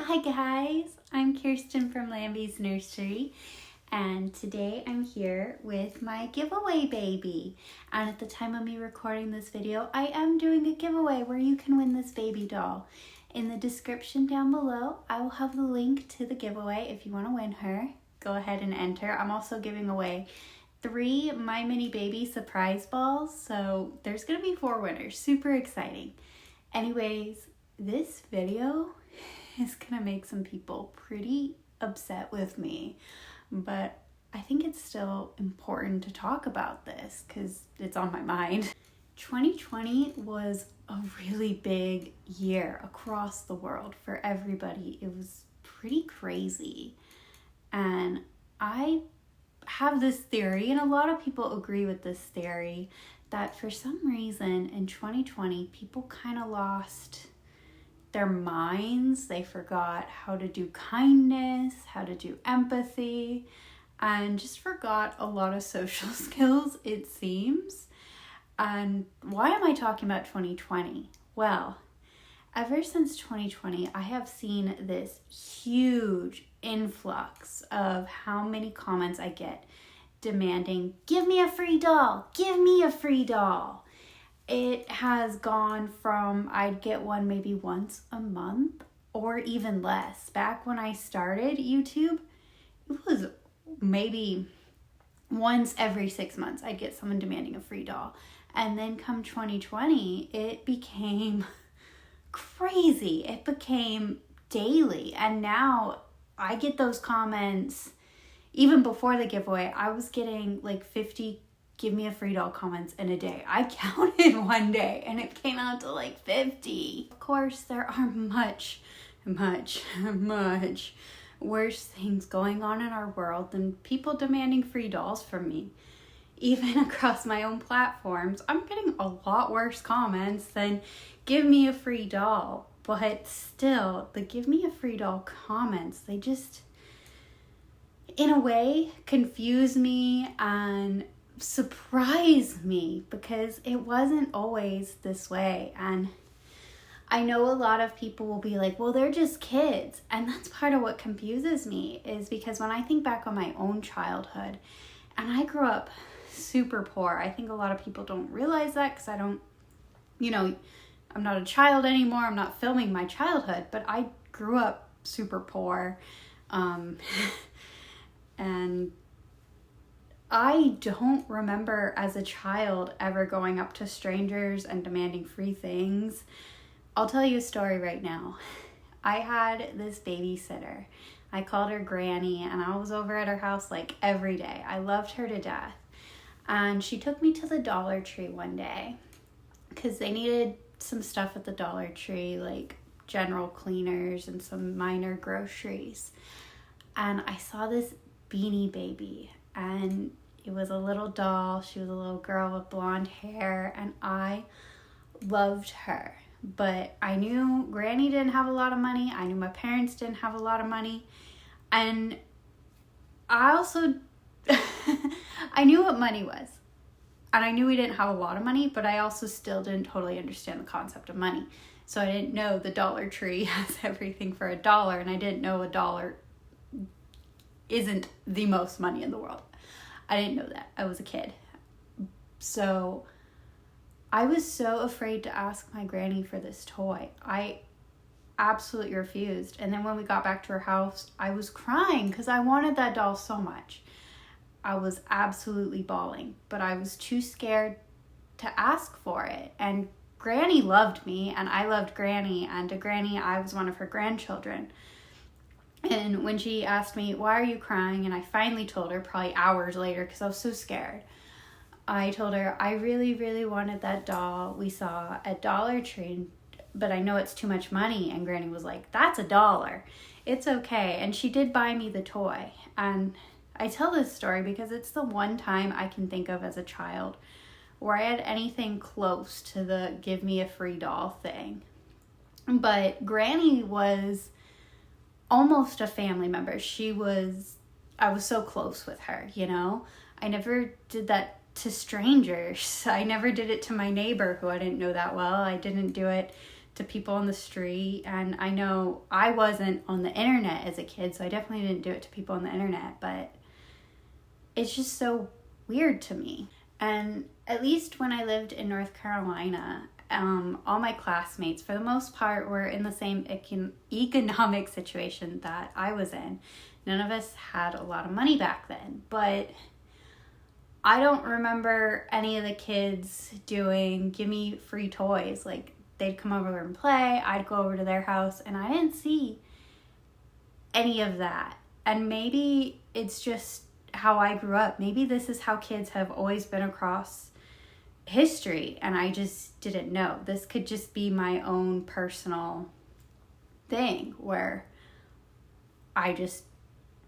Hi guys, I'm Kiersten from Lambie's Nursery, and today I'm here with my giveaway baby. And at the time of me recording this video, I am doing a giveaway where you can win this baby doll. In the description down below, I will have the link to the giveaway if you want to win her. Go ahead and enter. I'm also giving away 3 My Mini Baby surprise balls, so there's going to be 4 winners. Super exciting. Anyways, this video is gonna make some people pretty upset with me, but I think it's still important to talk about this because it's on my mind. 2020 was a really big year across the world for everybody. It was pretty crazy, and I have this theory, and a lot of people agree with this theory, that for some reason in 2020 people kind of lost their minds. They forgot how to do kindness, how to do empathy, and just forgot a lot of social skills, it seems. And why am I talking about 2020? Well, ever since 2020, I have seen this huge influx of how many comments I get demanding, give me a free doll, give me a free doll. It has gone from I'd get one maybe once a month or even less. Back when I started YouTube, it was maybe once every 6 months I'd get someone demanding a free doll. And then come 2020, it became crazy. It became daily. And now I get those comments. Even before the giveaway, I was getting like 50 give me a free doll comments in a day. I counted one day and it came out to like 50. Of course, there are much worse things going on in our world than people demanding free dolls from me. Even across my own platforms, I'm getting a lot worse comments than give me a free doll. But still, the give me a free doll comments, they just, in a way, confuse me and surprise me because it wasn't always this way. And I know a lot of people will be like, well, they're just kids. And that's part of what confuses me, is because when I think back on my own childhood, and I grew up super poor. I think a lot of people don't realize that because I don't, I'm not a child anymore. I'm not filming my childhood, but I grew up super poor. And I don't remember as a child ever going up to strangers and demanding free things. I'll tell you a story right now. I had this babysitter. I called her Granny, and I was over at her house like every day. I loved her to death. And she took me to the Dollar Tree one day because they needed some stuff at the Dollar Tree, like general cleaners and some minor groceries. And I saw this Beanie Baby, and it was a little doll. She was a little girl with blonde hair, and I loved her. But I knew Granny didn't have a lot of money. I knew my parents didn't have a lot of money. And I also, I knew what money was. And I knew we didn't have a lot of money, but I also still didn't totally understand the concept of money. So I didn't know the Dollar Tree has everything for $1, and I didn't know $1 isn't the most money in the world. I didn't know that. I was a kid. So I was so afraid to ask my granny for this toy. I absolutely refused. And then when we got back to her house, I was crying because I wanted that doll so much. I was absolutely bawling, but I was too scared to ask for it. And Granny loved me, and I loved Granny, and to Granny, I was one of her grandchildren. And when she asked me, why are you crying? And I finally told her, probably hours later, because I was so scared. I told her, I really, really wanted that doll we saw at Dollar Tree, but I know it's too much money. And Granny was like, that's $1. It's okay. And she did buy me the toy. And I tell this story because it's the one time I can think of as a child where I had anything close to the give me a free doll thing. But Granny was almost a family member. I was so close with her, I never did that to strangers. I never did it to my neighbor who I didn't know that well. I didn't do it to people on the street. And I know I wasn't on the internet as a kid, so I definitely didn't do it to people on the internet, but it's just so weird to me. And at least when I lived in North Carolina, all my classmates, for the most part, were in the same economic situation that I was in. None of us had a lot of money back then, but I don't remember any of the kids doing give me free toys. Like, they'd come over and play, I'd go over to their house, and I didn't see any of that. And maybe it's just how I grew up. Maybe this is how kids have always been across history, and I just didn't know. This could just be my own personal thing where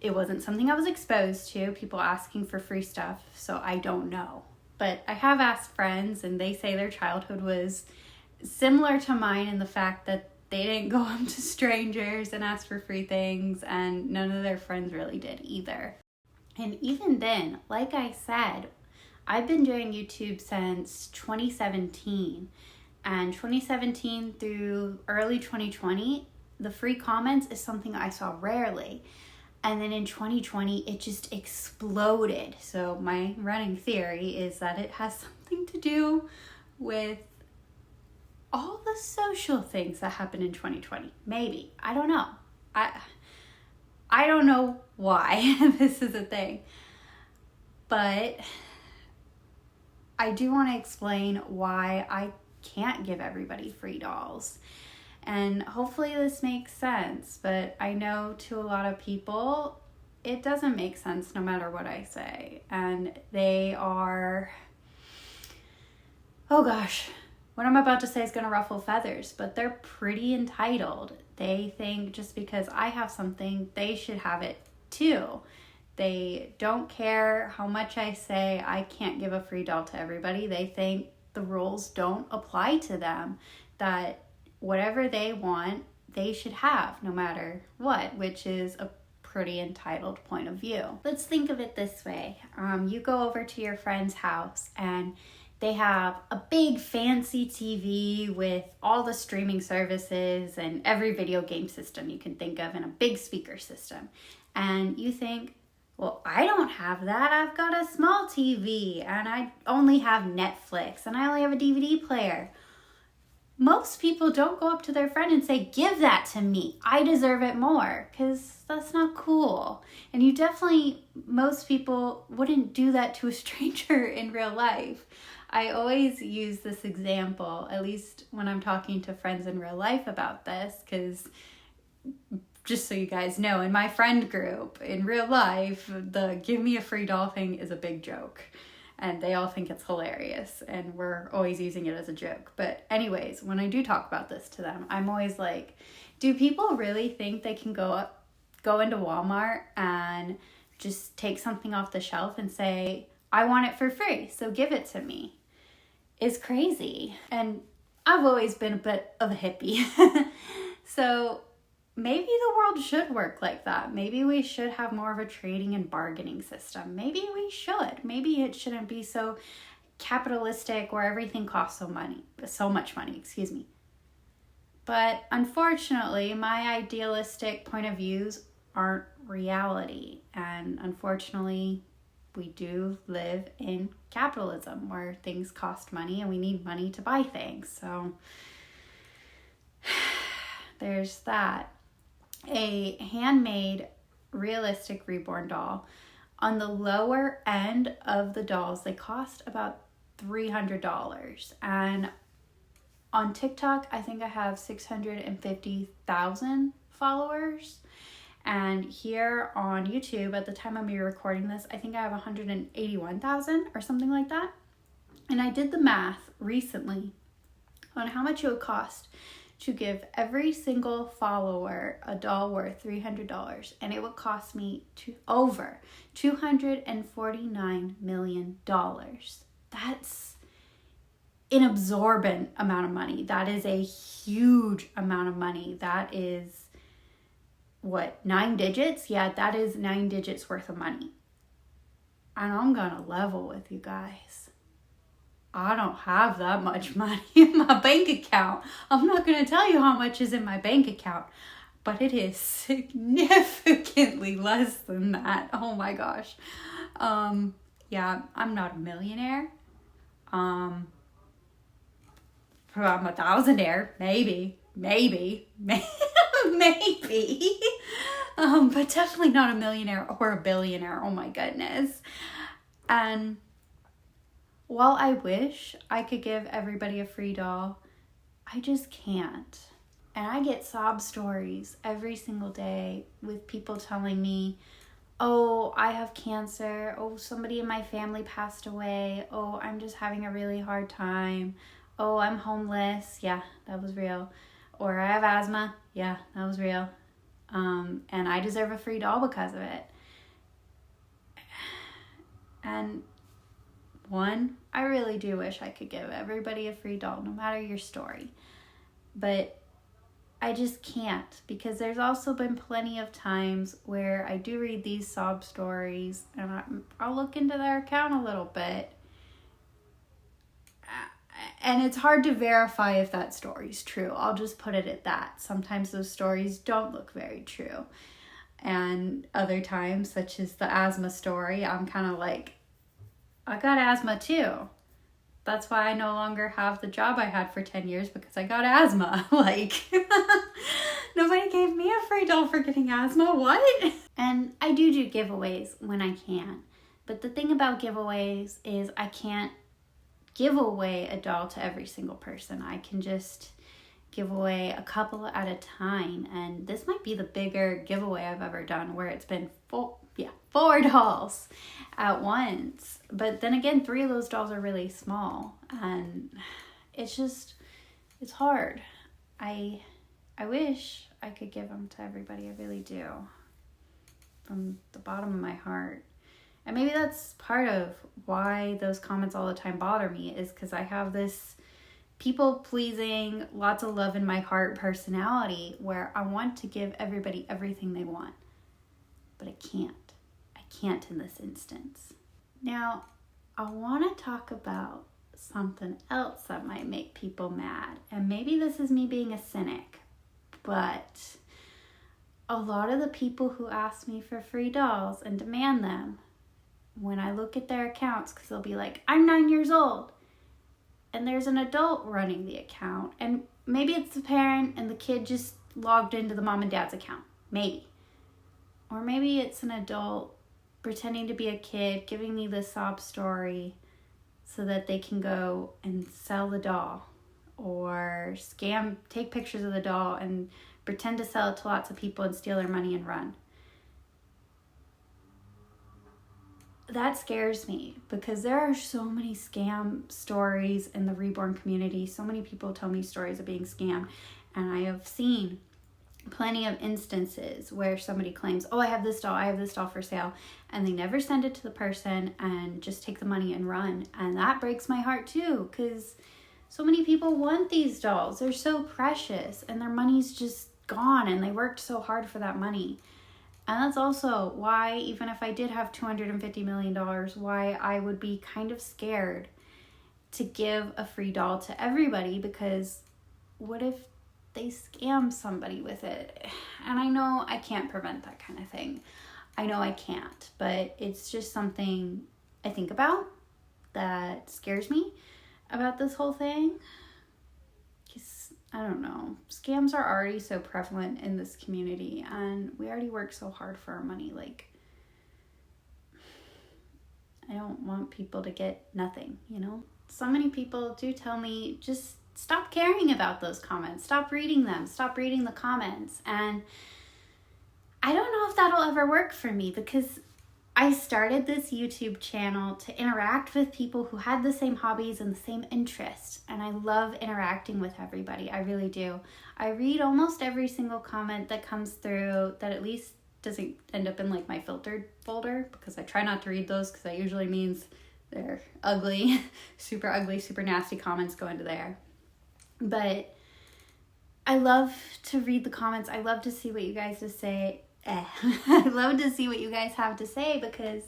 it wasn't something I was exposed to, people asking for free stuff, so I don't know. But I have asked friends, and they say their childhood was similar to mine in the fact that they didn't go up to strangers and ask for free things, and none of their friends really did either. And even then, like I said, I've been doing YouTube since 2017, and 2017 through early 2020, the free comments is something I saw rarely. And then in 2020, it just exploded. So my running theory is that it has something to do with all the social things that happened in 2020. Maybe. I don't know. I don't know why this is a thing. But I do want to explain why I can't give everybody free dolls. And hopefully this makes sense, but I know to a lot of people, it doesn't make sense no matter what I say. And they are, oh gosh, what I'm about to say is going to ruffle feathers, but they're pretty entitled. They think just because I have something, they should have it too. They don't care how much I say I can't give a free doll to everybody. They think the rules don't apply to them, that whatever they want, they should have no matter what, which is a pretty entitled point of view. Let's think of it this way. You go over to your friend's house and they have a big fancy TV with all the streaming services and every video game system you can think of and a big speaker system. And you think, well, I don't have that. I've got a small TV and I only have Netflix and I only have a DVD player. Most people don't go up to their friend and say, give that to me, I deserve it more, because that's not cool. And most people wouldn't do that to a stranger in real life. I always use this example, at least when I'm talking to friends in real life about this, because just so you guys know, in my friend group, in real life, the give me a free doll thing is a big joke. And they all think it's hilarious, and we're always using it as a joke. But anyways, when I do talk about this to them, I'm always like, do people really think they can go into Walmart and just take something off the shelf and say, I want it for free, so give it to me? It's crazy. And I've always been a bit of a hippie. So maybe the world should work like that. Maybe we should have more of a trading and bargaining system. Maybe we should. Maybe it shouldn't be so capitalistic where everything costs so much money. But unfortunately, my idealistic point of views aren't reality. And unfortunately, we do live in capitalism where things cost money and we need money to buy things. So there's that. A handmade realistic reborn doll, on the lower end of the dolls, they cost about $300. And on TikTok, I think I have 650,000 followers. And here on YouTube, at the time of me recording this, I think I have 181,000 or something like that. And I did the math recently on how much it would cost to give every single follower a doll worth $300, and it would cost me over $249 million. That's an absorbent amount of money. That is a huge amount of money. That is, 9 digits? Yeah, that is 9 digits worth of money. And I'm gonna level with you guys. I don't have that much money in my bank account. I'm not going to tell you how much is in my bank account, but it is significantly less than that. Oh my gosh. Yeah, I'm not a millionaire. I'm a thousandaire, maybe, maybe, but definitely not a millionaire or a billionaire. Oh my goodness. And while I wish I could give everybody a free doll, I just can't. And I get sob stories every single day with people telling me, oh, I have cancer. Oh, somebody in my family passed away. Oh, I'm just having a really hard time. Oh, I'm homeless. Yeah, that was real. Or I have asthma. Yeah, that was real. And I deserve a free doll because of it. And one, I really do wish I could give everybody a free doll, no matter your story. But I just can't, because there's also been plenty of times where I do read these sob stories and I'll look into their account a little bit. And it's hard to verify if that story's true. I'll just put it at that. Sometimes those stories don't look very true. And other times, such as the asthma story, I'm kind of like, I got asthma too. That's why I no longer have the job I had for 10 years, because I got asthma. Like, nobody gave me a free doll for getting asthma. What? And I do giveaways when I can. But the thing about giveaways is I can't give away a doll to every single person. I can just give away a couple at a time. And this might be the bigger giveaway I've ever done, where it's been four dolls at once. But then again, 3 of those dolls are really small, and it's hard. I wish I could give them to everybody. I really do, from the bottom of my heart. And maybe that's part of why those comments all the time bother me, is because I have this people-pleasing, lots of love in my heart personality where I want to give everybody everything they want. But I can't. I can't in this instance. Now, I want to talk about something else that might make people mad. And maybe this is me being a cynic, but a lot of the people who ask me for free dolls and demand them, when I look at their accounts, because they'll be like, I'm 9 years old, and there's an adult running the account, and maybe it's the parent and the kid just logged into the mom and dad's account, maybe. Or maybe it's an adult pretending to be a kid, giving me this sob story so that they can go and sell the doll, or take pictures of the doll and pretend to sell it to lots of people and steal their money and run. That scares me, because there are so many scam stories in the reborn community. So many people tell me stories of being scammed, and I have seen plenty of instances where somebody claims, oh, I have this doll for sale, and they never send it to the person and just take the money and run. And that breaks my heart too, because so many people want these dolls. They're so precious, and their money's just gone, and they worked so hard for that money. And that's also why, even if I did have $250 million, why I would be kind of scared to give a free doll to everybody, because what if they scam somebody with it? And I know I can't prevent that kind of thing. I know I can't, but it's just something I think about that scares me about this whole thing. Because, I don't know, scams are already so prevalent in this community, and we already work so hard for our money. Like, I don't want people to get nothing, you know? So many people do tell me, just stop caring about those comments. Stop reading them. Stop reading the comments. And I don't know if that'll ever work for me, because I started this YouTube channel to interact with people who had the same hobbies and the same interests. And I love interacting with everybody. I really do. I read almost every single comment that comes through that at least doesn't end up in like my filtered folder, because I try not to read those, because that usually means they're ugly, super nasty comments go into there. But I love to read the comments. I love to see what you guys say. I love to see what you guys have to say, because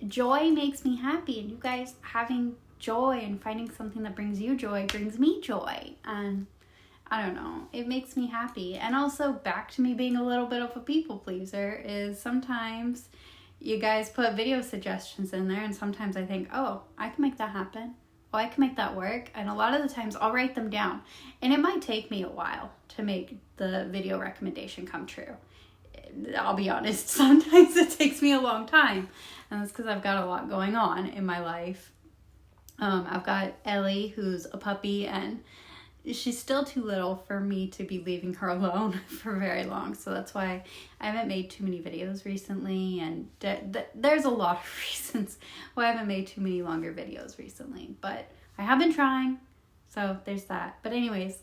joy makes me happy, and you guys having joy, and finding something that brings you joy brings me joy. And I don't know, it makes me happy. And also, back to me being a little bit of a people pleaser, is sometimes you guys put video suggestions in there, and sometimes I think, oh, I can make that happen. Oh, I can make that work. And a lot of the times I'll write them down. And it might take me a while to make the video recommendation come true. I'll be honest, sometimes it takes me a long time. And that's because I've got a lot going on in my life. I've got Ellie, who's a puppy, and she's still too little for me to be leaving her alone for very long. So that's why I haven't made too many videos recently. And there's a lot of reasons why I haven't made too many longer videos recently. But I have been trying. So there's that. But anyways,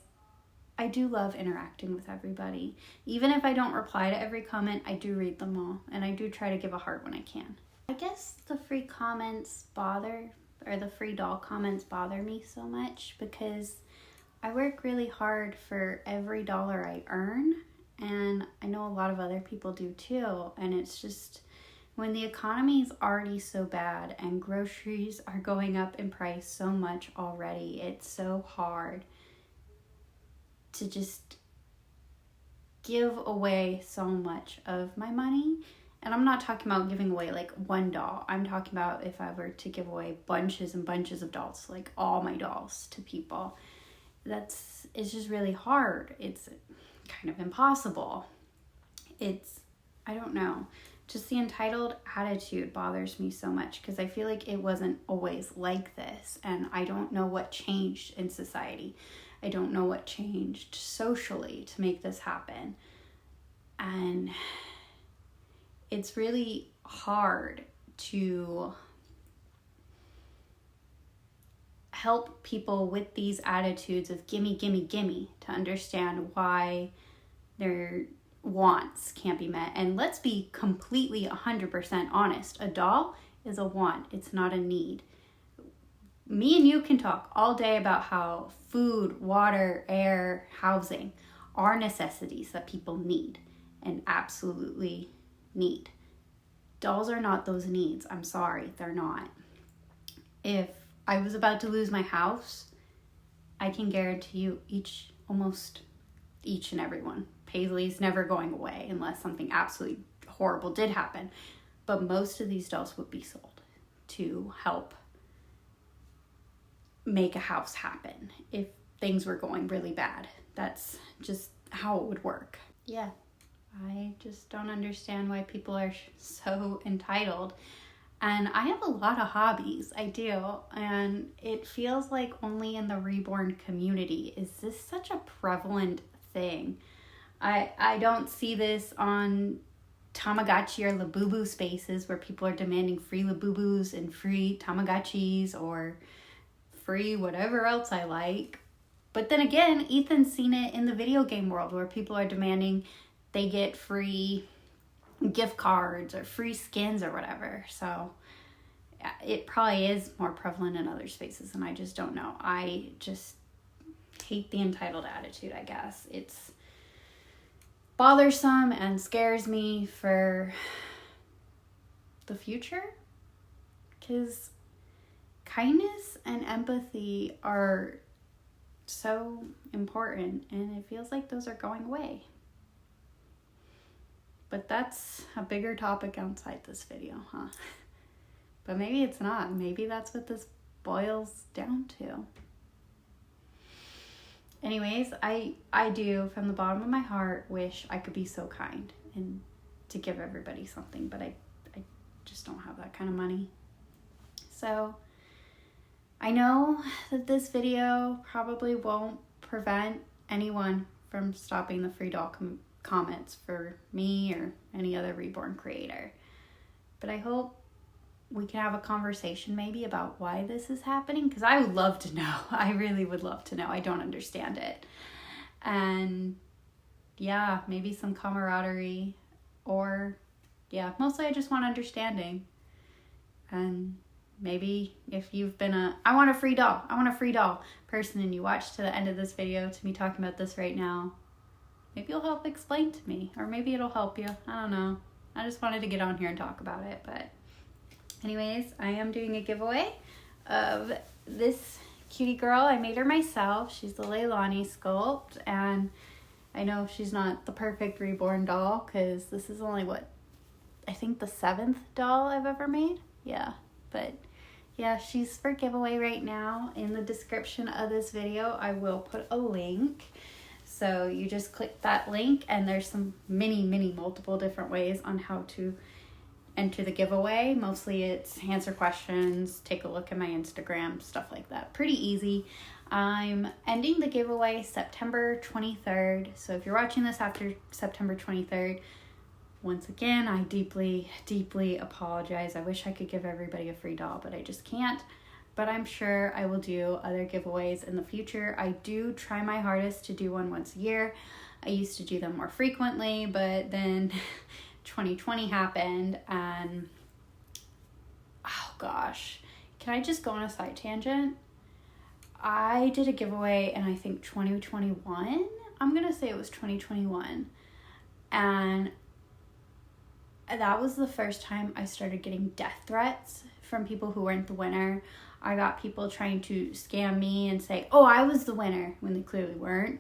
I do love interacting with everybody. Even if I don't reply to every comment, I do read them all. And I do try to give a heart when I can. I guess the free comments the free doll comments bother me so much because I work really hard for every dollar I earn, and I know a lot of other people do too. And it's just, when the economy is already so bad and groceries are going up in price so much already, it's so hard to just give away so much of my money. And I'm not talking about giving away like one doll. I'm talking about if I were to give away bunches and bunches of dolls, like all my dolls to people. It's just really hard. It's kind of impossible. I don't know. Just the entitled attitude bothers me so much because I feel like it wasn't always like this. And I don't know what changed in society. I don't know what changed socially to make this happen. And it's really hard to help people with these attitudes of gimme, gimme, gimme to understand why their wants can't be met. And let's be completely 100% honest. A doll is a want. It's not a need. Me and you can talk all day about how food, water, air, housing are necessities that people need and absolutely need. Dolls are not those needs. I'm sorry, they're not. If I was about to lose my house, I can guarantee you almost each and every one. Paisley's never going away unless something absolutely horrible did happen. But most of these dolls would be sold to help make a house happen if things were going really bad. That's just how it would work. Yeah, I just don't understand why people are so entitled. And I have a lot of hobbies, I do, and it feels like only in the reborn community is this such a prevalent thing. I don't see this on Tamagotchi or Labubu spaces where people are demanding free Labubus and free Tamagotchis or free whatever else I like. But then again, Ethan's seen it in the video game world where people are demanding they get free gift cards or free skins or whatever. So it probably is more prevalent in other spaces and I just don't know. I just hate the entitled attitude, I guess. It's bothersome and scares me for the future because kindness and empathy are so important and it feels like those are going away. But that's a bigger topic outside this video, huh? But maybe it's not. Maybe that's what this boils down to. Anyways, I do, from the bottom of my heart, wish I could be so kind and to give everybody something, but I just don't have that kind of money. So I know that this video probably won't prevent anyone from stopping the free doll comments for me or any other reborn creator. But I hope we can have a conversation maybe about why this is happening, because I would love to know. I really would love to know. I don't understand it. And yeah, maybe some camaraderie, or yeah, mostly I just want understanding. And maybe if you've been I want a free doll person and you watched to the end of this video to me talking about this right now, maybe you'll help explain to me, or maybe it'll help you. I don't know. I just wanted to get on here and talk about it. But anyways, I am doing a giveaway of this cutie girl, I made her myself. She's the Leilani sculpt, and I know she's not the perfect reborn doll because this is only what, I think the 7th doll I've ever made. Yeah, but yeah, she's for giveaway right now. In the description of this video, I will put a link. So you just click that link, and there's some many multiple different ways on how to enter the giveaway. Mostly it's answer questions, take a look at my Instagram, stuff like that. Pretty easy. I'm ending the giveaway September 23rd. So if you're watching this after September 23rd, once again, I deeply apologize. I wish I could give everybody a free doll, but I just can't. But I'm sure I will do other giveaways in the future. I do try my hardest to do one once a year. I used to do them more frequently, but then 2020 happened, and oh gosh, can I just go on a side tangent? I did a giveaway in I think 2021. I'm gonna say it was 2021, and that was the first time I started getting death threats from people who weren't the winner. I got people trying to scam me and say, oh, I was the winner, when they clearly weren't,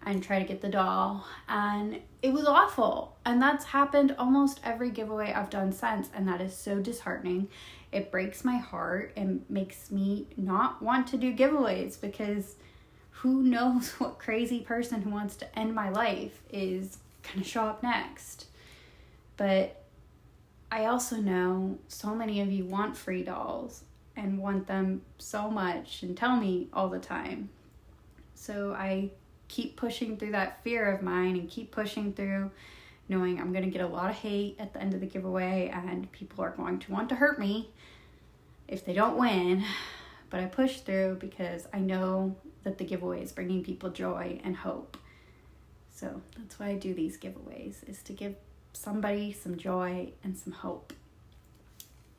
and try to get the doll. And it was awful. And that's happened almost every giveaway I've done since. And that is so disheartening. It breaks my heart and makes me not want to do giveaways, because who knows what crazy person who wants to end my life is going to show up next. But I also know so many of you want free dolls and want them so much and tell me all the time. So I keep pushing through that fear of mine and keep pushing through, knowing I'm going to get a lot of hate at the end of the giveaway and people are going to want to hurt me if they don't win. But I push through because I know that the giveaway is bringing people joy and hope. So that's why I do these giveaways, is to give somebody some joy and some hope.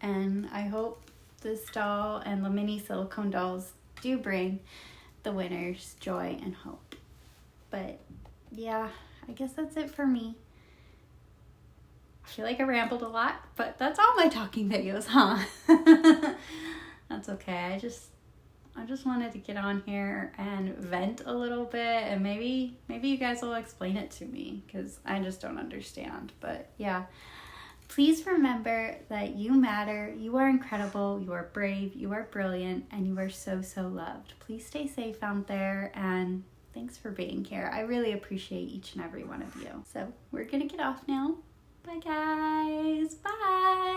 And I hope this doll and the mini silicone dolls do bring the winners joy and hope. But yeah, I guess that's it for me. I feel like I rambled a lot, but that's all my talking videos, huh? That's okay. I just wanted to get on here and vent a little bit, and maybe you guys will explain it to me, because I just don't understand. But yeah, please remember that you matter, you are incredible, you are brave, you are brilliant, and you are so loved. Please stay safe out there, and thanks for being here. I really appreciate each and every one of you. So we're gonna get off now. Bye guys, bye.